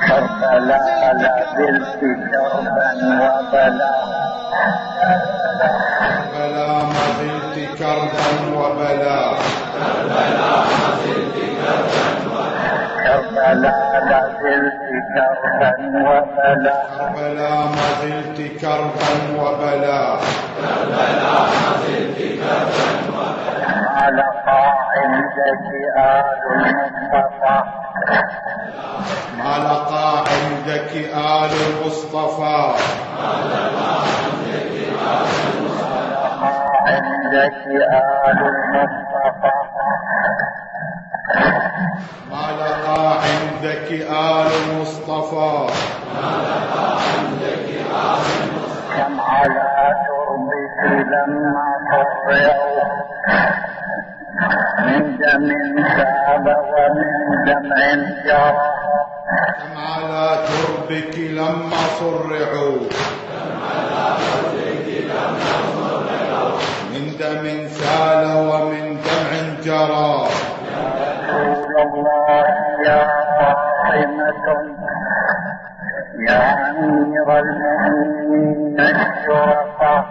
كربلاء لا زلت كربا وبلاء كربلاء ما زلت كربا وبلاء كربلاء لا زلت كربا وبلاء كربلاء ما زلت كربا وبلاء ما لقى عندك آل المصطفى ما لقى عندك آل المصطفى عندك آل المصطفى ما لقى عندك آل المصطفى كم على تربك لما طرعوا من دم سال ومن دمع جرى كم على تربك لما صرعوا من دم سال ومن دمع جرى رسول الله يا فاطمة يا أمير المؤمنين الشرفاء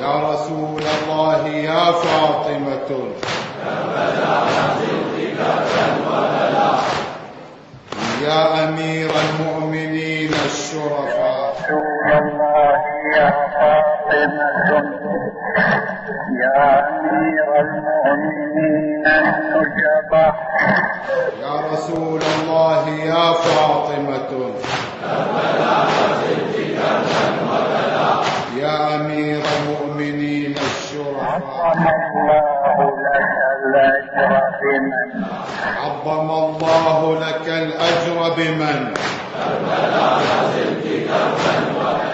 يا رسول الله يا فاطمة يا أمير المؤمنين الشرفاء رسول الله يا فاطمة يا أمير المؤمنين النجباء يا رسول الله يا فاطمة يا أمير المؤمنين الشرفاء عظم الله لك الأجر بمن عظم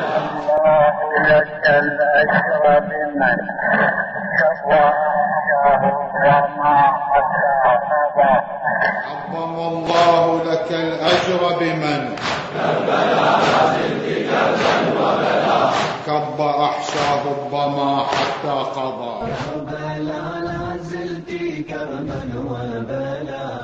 الله لك الأجر بمن كفى شهر وما حتى قضى عظم الله لك الأجر بمن كب أحشاه الظما حتى قضى كربلاء لا زلت كربا وبلاء